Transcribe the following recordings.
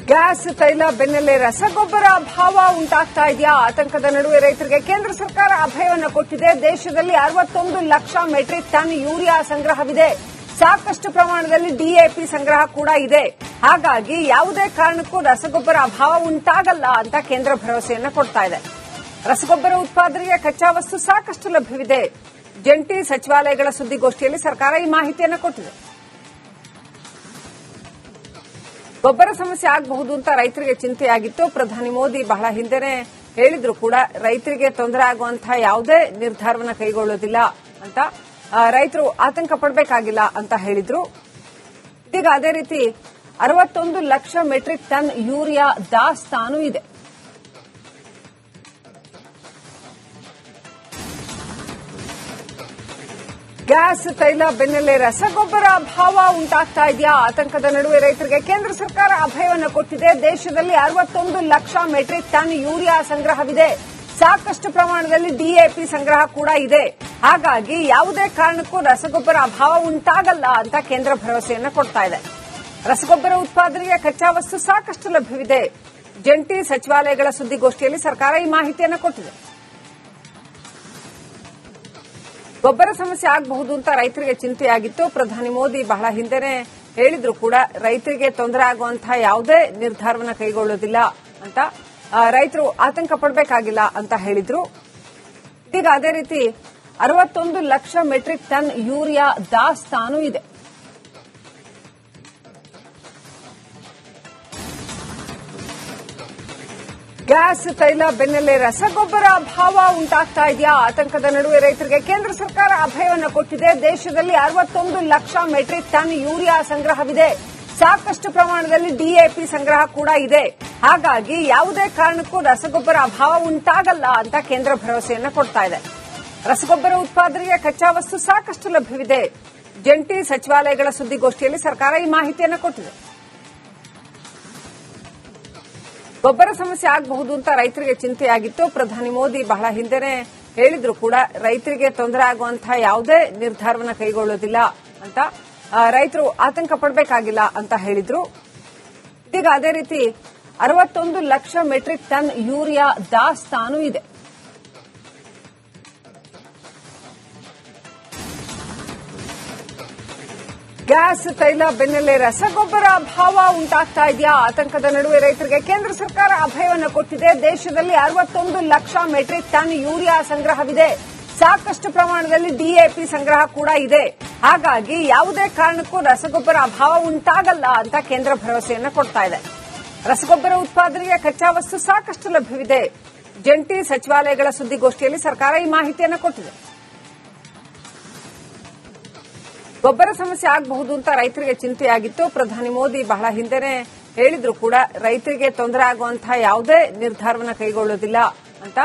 Gas ತೈಲ ಬೆನ್ನಲ್ಲೇ ರಸಗೊಬ್ಬರ ಅಭಾವ ಉಂಟಾಗ್ತಾ ಇದೆಯಾ? ಆತಂಕದ ನಡುವೆ ರೈತರಿಗೆ ಕೇಂದ್ರ ಸರ್ಕಾರ ಅಭಯವನ್ನು ಕೊಟ್ಟಿದೆ. ದೇಶದಲ್ಲಿ 61 ಲಕ್ಷ ಮೆಟ್ರಿಕ್ ಟನ್ ಯೂರಿಯಾ ಸಂಗ್ರಹವಿದೆ. ಸಾಕಷ್ಟು ಪ್ರಮಾಣದಲ್ಲಿ ಡಿಎಪಿ ಸಂಗ್ರಹ ಕೂಡ ಇದೆ. ಹಾಗಾಗಿ ಯಾವುದೇ ಕಾರಣಕ್ಕೂ ರಸಗೊಬ್ಬರ ಅಭಾವ ಉಂಟಾಗಲ್ಲ ಅಂತ ಕೇಂದ್ರ ಭರವಸೆಯನ್ನು ಕೊಡ್ತಾ ಇದೆ. ರಸಗೊಬ್ಬರ ಉತ್ಪಾದನೆಗೆ ಕಚ್ಚಾ ವಸ್ತು ಸಾಕಷ್ಟು ಲಭ್ಯವಿದೆ. ಜಂಟಿ ಸಚಿವಾಲಯಗಳ ಸುದ್ದಿಗೋಷ್ಠಿಯಲ್ಲಿ ಸರ್ಕಾರ ಈ ಮಾಹಿತಿಯನ್ನು ಕೊಟ್ಟಿದೆ. ಗೊಬ್ಬರ ಸಮಸ್ಯೆ ಆಗಬಹುದು ಅಂತ ರೈತರಿಗೆ ಚಿಂತೆಯಾಗಿತ್ತು. ಪ್ರಧಾನಿ ಮೋದಿ ಬಹಳ ಹಿಂದೆನೆ ಹೇಳಿದ್ರು ಕೂಡ ರೈತರಿಗೆ ತೊಂದರೆ ಆಗುವಂತಹ ಯಾವುದೇ ನಿರ್ಧಾರವನ್ನು ಕೈಗೊಳ್ಳೋದಿಲ್ಲ ಅಂತ, ರೈತರು ಆತಂಕ ಪಡಬೇಕಾಗಿಲ್ಲ ಅಂತ ಹೇಳಿದ್ರು. ಇದೀಗ ಅದೇ ರೀತಿ 61 ಲಕ್ಷ ಮೆಟ್ರಿಕ್ ಟನ್ ಯೂರಿಯಾ ದಾಸ್ತಾನು ಇದೆ. ಗ್ಯಾಸ್ ತೈಲ ಬೆನ್ನಲ್ಲೇ ರಸಗೊಬ್ಬರ ಅಭಾವ ಉಂಟಾಗ್ತಾ ಇದೆಯಾ? ಆತಂಕದ ನಡುವೆ ರೈತರಿಗೆ ಕೇಂದ್ರ ಸರ್ಕಾರ ಅಭಯವನ್ನು ಕೊಟ್ಟಿದೆ. ದೇಶದಲ್ಲಿ 61 ಲಕ್ಷ ಮೆಟ್ರಿಕ್ ಟನ್ ಯೂರಿಯಾ ಸಂಗ್ರಹವಿದೆ. ಸಾಕಷ್ಟು ಪ್ರಮಾಣದಲ್ಲಿ ಡಿಎಪಿ ಸಂಗ್ರಹ ಕೂಡ ಇದೆ. ಹಾಗಾಗಿ ಯಾವುದೇ ಕಾರಣಕ್ಕೂ ರಸಗೊಬ್ಬರ ಅಭಾವ ಉಂಟಾಗಲ್ಲ ಅಂತ ಕೇಂದ್ರ ಭರವಸೆಯನ್ನು ಕೊಡ್ತಾ ಇದೆ. ರಸಗೊಬ್ಬರ ಉತ್ಪಾದನೆಗೆ ಕಚ್ಚಾ ವಸ್ತು ಸಾಕಷ್ಟು ಲಭ್ಯವಿದೆ. ಜಂಟಿ ಸಚಿವಾಲಯಗಳ ಸುದ್ದಿಗೋಷ್ಠಿಯಲ್ಲಿ ಸರ್ಕಾರ ಈ ಮಾಹಿತಿಯನ್ನು ಕೊಟ್ಟಿದೆ. ಗೊಬ್ಬರ ಸಮಸ್ಯೆ ಆಗಬಹುದು ಅಂತ ರೈತರಿಗೆ ಚಿಂತೆಯಾಗಿತ್ತು. ಪ್ರಧಾನಿ ಮೋದಿ ಬಹಳ ಹಿಂದೆನೆ ಹೇಳಿದ್ರು ಕೂಡ ರೈತರಿಗೆ ತೊಂದರೆ ಆಗುವಂತಹ ಯಾವುದೇ ನಿರ್ಧಾರವನ್ನು ಕೈಗೊಳ್ಳೋದಿಲ್ಲ ಅಂತ, ರೈತರು ಆತಂಕ ಪಡಬೇಕಾಗಿಲ್ಲ ಅಂತ ಹೇಳಿದ್ರು. ಇದೀಗ ಅದೇ ರೀತಿ 61 ಲಕ್ಷ ಮೆಟ್ರಿಕ್ ಟನ್ ಯೂರಿಯಾ ದಾಸ್ತಾನು ಇದೆ. ಗ್ಯಾಸ್ ತೈಲ ಬೆನ್ನಲ್ಲೇ ರಸಗೊಬ್ಬರ ಅಭಾವ ಉಂಟಾಗ್ತಾ ಇದೆಯಾ? ಆತಂಕದ ನಡುವೆ ರೈತರಿಗೆ ಕೇಂದ್ರ ಸರ್ಕಾರ ಅಭಯವನ್ನು ಕೊಟ್ಟಿದೆ. ದೇಶದಲ್ಲಿ 61 ಲಕ್ಷ ಮೆಟ್ರಿಕ್ ಟನ್ ಯೂರಿಯಾ ಸಂಗ್ರಹವಿದೆ. ಸಾಕಷ್ಟು ಪ್ರಮಾಣದಲ್ಲಿ ಡಿಎಪಿ ಸಂಗ್ರಹ ಕೂಡ ಇದೆ. ಹಾಗಾಗಿ ಯಾವುದೇ ಕಾರಣಕ್ಕೂ ರಸಗೊಬ್ಬರ ಅಭಾವ ಉಂಟಾಗಲ್ಲ ಅಂತ ಕೇಂದ್ರ ಭರವಸೆಯನ್ನು ಕೊಡ್ತಾ ಇದೆ. ರಸಗೊಬ್ಬರ ಉತ್ಪಾದನೆಗೆ ಕಚ್ಚಾ ವಸ್ತು ಸಾಕಷ್ಟು ಲಭ್ಯವಿದೆ. ಜಂಟಿ ಸಚಿವಾಲಯಗಳ ಸುದ್ದಿಗೋಷ್ಠಿಯಲ್ಲಿ ಸರ್ಕಾರ ಈ ಮಾಹಿತಿಯನ್ನು ಕೊಟ್ಟಿದೆ. ಗೊಬ್ಬರ ಸಮಸ್ಯೆ ಆಗಬಹುದು ಅಂತ ರೈತರಿಗೆ ಚಿಂತೆಯಾಗಿತ್ತು. ಪ್ರಧಾನಿ ಮೋದಿ ಬಹಳ ಹಿಂದೆನೆ ಹೇಳಿದ್ರು ಕೂಡ ರೈತರಿಗೆ ತೊಂದರೆ ಆಗುವಂತಹ ಯಾವುದೇ ನಿರ್ಧಾರವನ್ನು ಕೈಗೊಳ್ಳೋದಿಲ್ಲ ಅಂತ, ರೈತರು ಆತಂಕ ಪಡಬೇಕಾಗಿಲ್ಲ ಅಂತ ಹೇಳಿದ್ರು. ಇದೀಗ ಅದೇ ರೀತಿ 61 ಲಕ್ಷ ಮೆಟ್ರಿಕ್ ಟನ್ ಯೂರಿಯಾ ದಾಸ್ತಾನು ಇದೆ. ಗ್ಯಾಸ್ ತೈಲ ಬೆನ್ನಲ್ಲೇ ರಸಗೊಬ್ಬರ ಅಭಾವ ಉಂಟಾಗ್ತಾ ಇದೆಯಾ? ಆತಂಕದ ನಡುವೆ ರೈತರಿಗೆ ಕೇಂದ್ರ ಸರ್ಕಾರ ಅಭಯವನ್ನು ಕೊಟ್ಟಿದೆ. ದೇಶದಲ್ಲಿ 61 ಲಕ್ಷ ಮೆಟ್ರಿಕ್ ಟನ್ ಯೂರಿಯಾ ಸಂಗ್ರಹವಿದೆ. ಸಾಕಷ್ಟು ಪ್ರಮಾಣದಲ್ಲಿ ಡಿಎಪಿ ಸಂಗ್ರಹ ಕೂಡ ಇದೆ. ಹಾಗಾಗಿ ಯಾವುದೇ ಕಾರಣಕ್ಕೂ ರಸಗೊಬ್ಬರ ಅಭಾವ ಉಂಟಾಗಲ್ಲ ಅಂತ ಕೇಂದ್ರ ಭರವಸೆಯನ್ನು ಕೊಡ್ತಾ ಇದೆ. ರಸಗೊಬ್ಬರ ಉತ್ಪಾದನೆಗೆ ಕಚ್ಚಾ ವಸ್ತು ಸಾಕಷ್ಟು ಲಭ್ಯವಿದೆ. ಜಂಟಿ ಸಚಿವಾಲಯಗಳ ಸುದ್ದಿಗೋಷ್ಠಿಯಲ್ಲಿ ಸರ್ಕಾರ ಈ ಮಾಹಿತಿಯನ್ನು ಕೊಟ್ಟಿದೆ. ಗೊಬ್ಬರ ಸಮಸ್ಯೆ ಆಗಬಹುದು ಅಂತ ರೈತರಿಗೆ ಚಿಂತೆಯಾಗಿತ್ತು. ಪ್ರಧಾನಿ ಮೋದಿ ಬಹಳ ಹಿಂದೆನೆ ಹೇಳಿದ್ರು ಕೂಡ ರೈತರಿಗೆ ತೊಂದರೆ ಆಗುವಂತಹ ಯಾವುದೇ ನಿರ್ಧಾರವನ್ನು ಕೈಗೊಳ್ಳೋದಿಲ್ಲ ಅಂತ,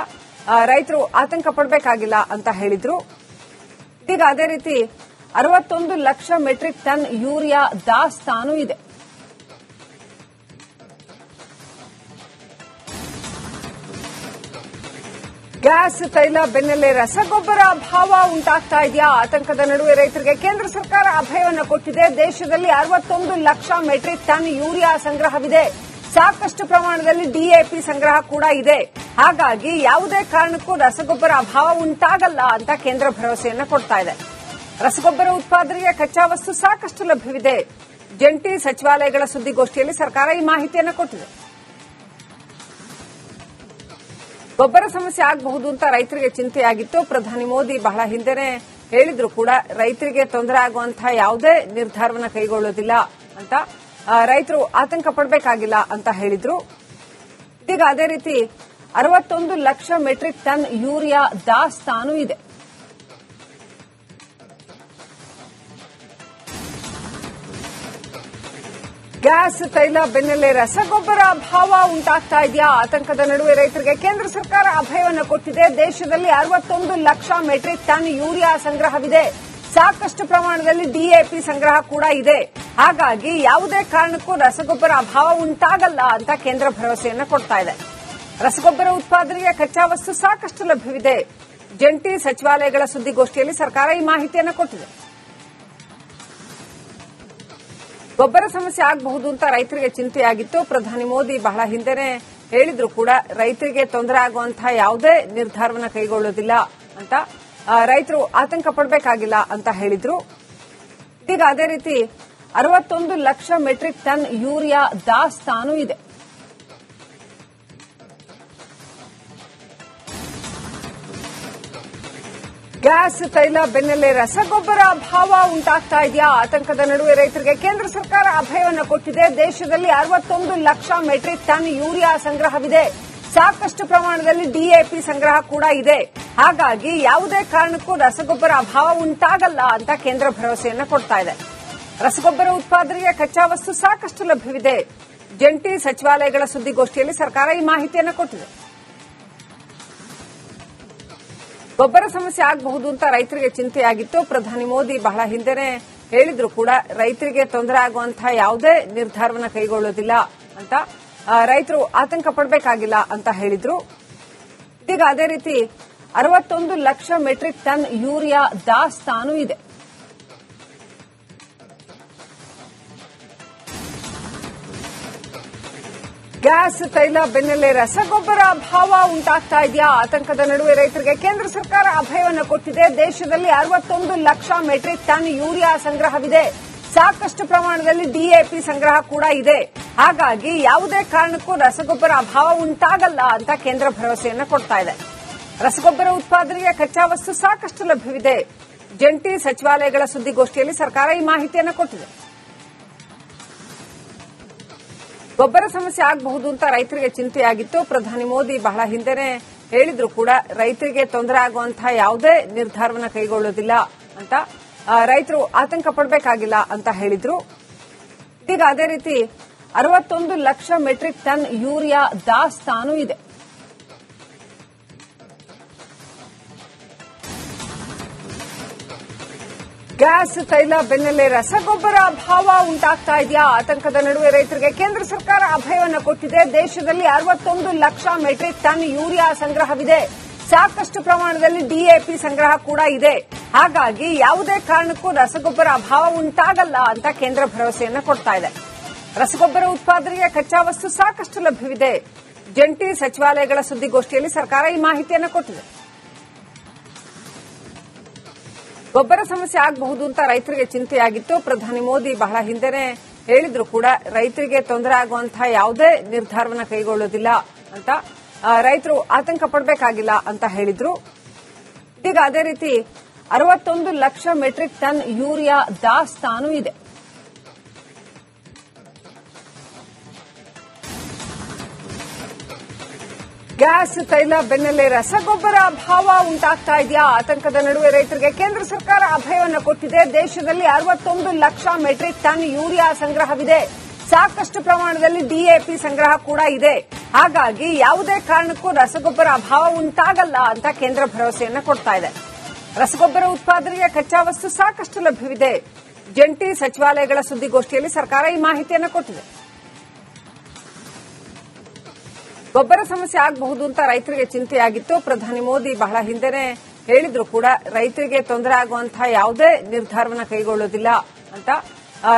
ರೈತರು ಆತಂಕ ಪಡಬೇಕಾಗಿಲ್ಲ ಅಂತ ಹೇಳಿದ್ರು. ಇದೀಗ ಅದೇ ರೀತಿ 61 ಲಕ್ಷ ಮೆಟ್ರಿಕ್ ಟನ್ ಯೂರಿಯಾ ದಾಸ್ತಾನು ಇದೆ. ಗ್ಯಾಸ್ ತೈಲ ಬೆನ್ನಲ್ಲೇ ರಸಗೊಬ್ಬರ ಅಭಾವ ಉಂಟಾಗ್ತಾ ಇದೆಯಾ? ಆತಂಕದ ನಡುವೆ ರೈತರಿಗೆ ಕೇಂದ್ರ ಸರ್ಕಾರ ಅಭಯವನ್ನು ಕೊಟ್ಟಿದೆ. ದೇಶದಲ್ಲಿ 61 ಲಕ್ಷ ಮೆಟ್ರಿಕ್ ಟನ್ ಯೂರಿಯಾ ಸಂಗ್ರಹವಿದೆ. ಸಾಕಷ್ಟು ಪ್ರಮಾಣದಲ್ಲಿ ಡಿಎಪಿ ಸಂಗ್ರಹ ಕೂಡ ಇದೆ. ಹಾಗಾಗಿ ಯಾವುದೇ ಕಾರಣಕ್ಕೂ ರಸಗೊಬ್ಬರ ಅಭಾವ ಉಂಟಾಗಲ್ಲ ಅಂತ ಕೇಂದ್ರ ಭರವಸೆಯನ್ನು ಕೊಡ್ತಾ ಇದೆ. ರಸಗೊಬ್ಬರ ಉತ್ಪಾದನೆಗೆ ಕಚ್ಚಾ ವಸ್ತು ಸಾಕಷ್ಟು ಲಭ್ಯವಿದೆ. ಜಂಟಿ ಸಚಿವಾಲಯಗಳ ಸುದ್ದಿಗೋಷ್ಠಿಯಲ್ಲಿ ಸರ್ಕಾರ ಈ ಮಾಹಿತಿಯನ್ನು ಕೊಟ್ಟಿದೆ. ಗೊಬ್ಬರ ಸಮಸ್ಯೆ ಆಗಬಹುದು ಅಂತ ರೈತರಿಗೆ ಚಿಂತೆಯಾಗಿತ್ತು. ಪ್ರಧಾನಿ ಮೋದಿ ಬಹಳ ಹಿಂದೆನೆ ಹೇಳಿದ್ರು ಕೂಡ ರೈತರಿಗೆ ತೊಂದರೆ ಆಗುವಂತಹ ಯಾವುದೇ ನಿರ್ಧಾರವನ್ನು ಕೈಗೊಳ್ಳೋದಿಲ್ಲ ಅಂತ, ರೈತರು ಆತಂಕ ಪಡಬೇಕಾಗಿಲ್ಲ ಅಂತ ಹೇಳಿದ್ರು. ಇದೀಗ ಅದೇ ರೀತಿ 61 ಲಕ್ಷ ಮೆಟ್ರಿಕ್ ಟನ್ ಯೂರಿಯಾ ದಾಸ್ತಾನು ಇದೆ. ಗ್ಯಾಸ್ ತೈಲ ಬೆನ್ನಲ್ಲೇ ರಸಗೊಬ್ಬರ ಅಭಾವ ಉಂಟಾಗ್ತಾ ಇದೆಯಾ? ಆತಂಕದ ನಡುವೆ ರೈತರಿಗೆ ಕೇಂದ್ರ ಸರ್ಕಾರ ಅಭಯವನ್ನು ಕೊಟ್ಟಿದೆ. ದೇಶದಲ್ಲಿ 61 ಲಕ್ಷ ಮೆಟ್ರಿಕ್ ಟನ್ ಯೂರಿಯಾ ಸಂಗ್ರಹವಿದೆ. ಸಾಕಷ್ಟು ಪ್ರಮಾಣದಲ್ಲಿ ಡಿಎಪಿ ಸಂಗ್ರಹ ಕೂಡ ಇದೆ. ಹಾಗಾಗಿ ಯಾವುದೇ ಕಾರಣಕ್ಕೂ ರಸಗೊಬ್ಬರ ಅಭಾವ ಉಂಟಾಗಲ್ಲ ಅಂತ ಕೇಂದ್ರ ಭರವಸೆಯನ್ನು ಕೊಡ್ತಾ ಇದೆ. ರಸಗೊಬ್ಬರ ಉತ್ಪಾದನೆಗೆ ಕಚ್ಚಾ ವಸ್ತು ಸಾಕಷ್ಟು ಲಭ್ಯವಿದೆ. ಜಂಟಿ ಸಚಿವಾಲಯಗಳ ಸುದ್ದಿಗೋಷ್ಠಿಯಲ್ಲಿ ಸರ್ಕಾರ ಈ ಮಾಹಿತಿಯನ್ನು ಕೊಟ್ಟಿದೆ. ಗೊಬ್ಬರ ಸಮಸ್ಯೆ ಆಗಬಹುದು ಅಂತ ರೈತರಿಗೆ ಚಿಂತೆಯಾಗಿತ್ತು. ಪ್ರಧಾನಿ ಮೋದಿ ಬಹಳ ಹಿಂದೆನೆ ಹೇಳಿದ್ರು ಕೂಡ ರೈತರಿಗೆ ತೊಂದರೆ ಆಗುವಂತಹ ಯಾವುದೇ ನಿರ್ಧಾರವನ್ನು ಕೈಗೊಳ್ಳೋದಿಲ್ಲ ಅಂತ, ರೈತರು ಆತಂಕ ಪಡಬೇಕಾಗಿಲ್ಲ ಅಂತ ಹೇಳಿದ್ರು. ಈಗ ಅದೇ ರೀತಿ 61 ಲಕ್ಷ ಮೆಟ್ರಿಕ್ ಟನ್ ಯೂರಿಯಾ ದಾಸ್ತಾನು ಇದೆ. ಗ್ಯಾಸ್, ತೈಲ ಬೆನ್ನಲ್ಲೇ ರಸಗೊಬ್ಬರ ಅಭಾವ ಉಂಟಾಗ್ತಾ ಇದೆಯಾ? ಆತಂಕದ ನಡುವೆ ರೈತರಿಗೆ ಕೇಂದ್ರ ಸರ್ಕಾರ ಅಭಯವನ್ನು ಕೊಟ್ಟಿದೆ. ದೇಶದಲ್ಲಿ 61 ಲಕ್ಷ ಮೆಟ್ರಿಕ್ ಟನ್ ಯೂರಿಯಾ ಸಂಗ್ರಹವಿದೆ. ಸಾಕಷ್ಟು ಪ್ರಮಾಣದಲ್ಲಿ ಡಿಎಪಿ ಸಂಗ್ರಹ ಕೂಡ ಇದೆ. ಹಾಗಾಗಿ ಯಾವುದೇ ಕಾರಣಕ್ಕೂ ರಸಗೊಬ್ಬರ ಅಭಾವ ಉಂಟಾಗಲ್ಲ ಅಂತ ಕೇಂದ್ರ ಭರವಸೆಯನ್ನು ಕೊಡ್ತಾ ಇದೆ. ರಸಗೊಬ್ಬರ ಉತ್ಪಾದನೆಗೆ ಕಚ್ಚಾ ವಸ್ತು ಸಾಕಷ್ಟು ಲಭ್ಯವಿದೆ. ಜಂಟಿ ಸಚಿವಾಲಯಗಳ ಸುದ್ದಿಗೋಷ್ಠಿಯಲ್ಲಿ ಸರ್ಕಾರ ಈ ಮಾಹಿತಿಯನ್ನು ಕೊಟ್ಟಿದೆ. ಗೊಬ್ಬರ ಸಮಸ್ಯೆ ಆಗಬಹುದು ಅಂತ ರೈತರಿಗೆ ಚಿಂತೆಯಾಗಿತ್ತು. ಪ್ರಧಾನಿ ಮೋದಿ ಬಹಳ ಹಿಂದೆನೆ ಹೇಳಿದ್ರು ಕೂಡ ರೈತರಿಗೆ ತೊಂದರೆ ಆಗುವಂತಹ ಯಾವುದೇ ನಿರ್ಧಾರವನ್ನು ಕೈಗೊಳ್ಳೋದಿಲ್ಲ ಅಂತ, ರೈತರು ಆತಂಕ ಪಡಬೇಕಾಗಿಲ್ಲ ಅಂತ ಹೇಳಿದ್ರು. ಈಗ ಅದೇ ರೀತಿ 61 ಲಕ್ಷ ಮೆಟ್ರಿಕ್ ಟನ್ ಯೂರಿಯಾ ದಾಸ್ತಾನು ಇದೆ. ಗ್ಯಾಸ್, ತೈಲ ಬೆನ್ನಲ್ಲೇ ರಸಗೊಬ್ಬರ ಅಭಾವ ಉಂಟಾಗ್ತಾ ಇದೆಯಾ? ಆತಂಕದ ನಡುವೆ ರೈತರಿಗೆ ಕೇಂದ್ರ ಸರ್ಕಾರ ಅಭಯವನ್ನು ಕೊಟ್ಟಿದೆ. ದೇಶದಲ್ಲಿ 61 ಲಕ್ಷ ಮೆಟ್ರಿಕ್ ಟನ್ ಯೂರಿಯಾ ಸಂಗ್ರಹವಿದೆ. ಸಾಕಷ್ಟು ಪ್ರಮಾಣದಲ್ಲಿ ಡಿಎಪಿ ಸಂಗ್ರಹ ಕೂಡ ಇದೆ. ಹಾಗಾಗಿ ಯಾವುದೇ ಕಾರಣಕ್ಕೂ ರಸಗೊಬ್ಬರ ಅಭಾವ ಉಂಟಾಗಲ್ಲ ಅಂತ ಕೇಂದ್ರ ಭರವಸೆಯನ್ನು ಕೊಡ್ತಾ ಇದೆ. ರಸಗೊಬ್ಬರ ಉತ್ಪಾದನೆಗೆ ಕಚ್ಚಾ ವಸ್ತು ಸಾಕಷ್ಟು ಲಭ್ಯವಿದೆ. ಜಂಟಿ ಸಚಿವಾಲಯಗಳ ಸುದ್ದಿಗೋಷ್ಠಿಯಲ್ಲಿ ಸರ್ಕಾರ ಈ ಮಾಹಿತಿಯನ್ನು ಕೊಟ್ಟಿದೆ. ಗೊಬ್ಬರ ಸಮಸ್ಯೆ ಆಗಬಹುದು ಅಂತ ರೈತರಿಗೆ ಚಿಂತೆಯಾಗಿತ್ತು. ಪ್ರಧಾನಿ ಮೋದಿ ಬಹಳ ಹಿಂದೆನೆ ಹೇಳಿದ್ರು ಕೂಡ ರೈತರಿಗೆ ತೊಂದರೆ ಆಗುವಂತಹ ಯಾವುದೇ ನಿರ್ಧಾರವನ್ನು ಕೈಗೊಳ್ಳೋದಿಲ್ಲ ಅಂತ, ರೈತರು ಆತಂಕ ಪಡಬೇಕಾಗಿಲ್ಲ ಅಂತ ಹೇಳಿದ್ರು. ಈಗ ಅದೇ ರೀತಿ 61 ಲಕ್ಷ ಮೆಟ್ರಿಕ್ ಟನ್ ಯೂರಿಯಾ ದಾಸ್ತಾನು ಇದೆ. ಗ್ಯಾಸ್, ತೈಲ ಬೆನ್ನಲ್ಲೇ ರಸಗೊಬ್ಬರ ಅಭಾವ ಉಂಟಾಗ್ತಾ ಇದೆಯಾ? ಆತಂಕದ ನಡುವೆ ರೈತರಿಗೆ ಕೇಂದ್ರ ಸರ್ಕಾರ ಅಭಯವನ್ನು ಕೊಟ್ಟಿದೆ. ದೇಶದಲ್ಲಿ 61 ಲಕ್ಷ ಮೆಟ್ರಿಕ್ ಟನ್ ಯೂರಿಯಾ ಸಂಗ್ರಹವಿದೆ. ಸಾಕಷ್ಟು ಪ್ರಮಾಣದಲ್ಲಿ ಡಿಎಪಿ ಸಂಗ್ರಹ ಕೂಡ ಇದೆ. ಹಾಗಾಗಿ ಯಾವುದೇ ಕಾರಣಕ್ಕೂ ರಸಗೊಬ್ಬರ ಅಭಾವ ಉಂಟಾಗಲ್ಲ ಅಂತ ಕೇಂದ್ರ ಭರವಸೆಯನ್ನು ಕೊಡ್ತಾ ಇದೆ. ರಸಗೊಬ್ಬರ ಉತ್ಪಾದನೆಗೆ ಕಚ್ಚಾ ವಸ್ತು ಸಾಕಷ್ಟು ಲಭ್ಯವಿದೆ. ಜಂಟಿ ಸಚಿವಾಲಯಗಳ ಸುದ್ದಿಗೋಷ್ಠಿಯಲ್ಲಿ ಸರ್ಕಾರ ಈ ಮಾಹಿತಿಯನ್ನು ಕೊಟ್ಟಿದೆ. ಗೊಬ್ಬರ ಸಮಸ್ಯೆ ಆಗಬಹುದು ಅಂತ ರೈತರಿಗೆ ಚಿಂತೆಯಾಗಿತ್ತು. ಪ್ರಧಾನಿ ಮೋದಿ ಬಹಳ ಹಿಂದೆನೆ ಹೇಳಿದ್ರು ಕೂಡ ರೈತರಿಗೆ ತೊಂದರೆ ಆಗುವಂತಹ ಯಾವುದೇ ನಿರ್ಧಾರವನ್ನು ಕೈಗೊಳ್ಳೋದಿಲ್ಲ ಅಂತ, ರೈತರು ಆತಂಕ ಪಡಬೇಕಾಗಿಲ್ಲ ಅಂತ ಹೇಳಿದ್ರು. ಈಗ ಅದೇ ರೀತಿ 61 ಲಕ್ಷ ಮೆಟ್ರಿಕ್ ಟನ್ ಯೂರಿಯಾ ದಾಸ್ತಾನು ಇದೆ. ಗ್ಯಾಸ್, ತೈಲ ಬೆನ್ನಲ್ಲೇ ರಸಗೊಬ್ಬರ ಅಭಾವ ಉಂಟಾಗ್ತಾ ಇದೆಯಾ? ಆತಂಕದ ನಡುವೆ ರೈತರಿಗೆ ಕೇಂದ್ರ ಸರ್ಕಾರ ಅಭಯವನ್ನು ಕೊಟ್ಟಿದೆ. ದೇಶದಲ್ಲಿ 61 ಲಕ್ಷ ಮೆಟ್ರಿಕ್ ಟನ್ ಯೂರಿಯಾ ಸಂಗ್ರಹವಿದೆ. ಸಾಕಷ್ಟು ಪ್ರಮಾಣದಲ್ಲಿ ಡಿಎಪಿ ಸಂಗ್ರಹ ಕೂಡ ಇದೆ. ಹಾಗಾಗಿ ಯಾವುದೇ ಕಾರಣಕ್ಕೂ ರಸಗೊಬ್ಬರ ಅಭಾವ ಉಂಟಾಗಲ್ಲ ಅಂತ ಕೇಂದ್ರ ಭರವಸೆಯನ್ನು ಕೊಡ್ತಾ ಇದೆ. ರಸಗೊಬ್ಬರ ಉತ್ಪಾದನೆಗೆ ಕಚ್ಚಾ ವಸ್ತು ಸಾಕಷ್ಟು ಲಭ್ಯವಿದೆ. ಜಂಟಿ ಸಚಿವಾಲಯಗಳ ಸುದ್ದಿಗೋಷ್ಠಿಯಲ್ಲಿ ಸರ್ಕಾರ ಈ ಮಾಹಿತಿಯನ್ನು ಕೊಟ್ಟಿದೆ. ಗೊಬ್ಬರ ಸಮಸ್ಯೆ ಆಗಬಹುದು ಅಂತ ರೈತರಿಗೆ ಚಿಂತೆಯಾಗಿತ್ತು. ಪ್ರಧಾನಿ ಮೋದಿ ಬಹಳ ಹಿಂದೆನೆ ಹೇಳಿದ್ರು ಕೂಡ ರೈತರಿಗೆ ತೊಂದರೆ ಆಗುವಂತಹ ಯಾವುದೇ ನಿರ್ಧಾರವನ್ನು ಕೈಗೊಳ್ಳೋದಿಲ್ಲ ಅಂತ,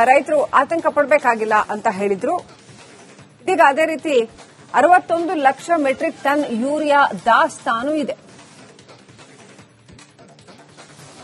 ರೈತರು ಆತಂಕ ಪಡಬೇಕಾಗಿಲ್ಲ ಅಂತ ಹೇಳಿದ್ರು. ಈಗ ಅದೇ ರೀತಿ 61 ಲಕ್ಷ ಮೆಟ್ರಿಕ್ ಟನ್ ಯೂರಿಯಾ ದಾಸ್ತಾನು ಇದೆ.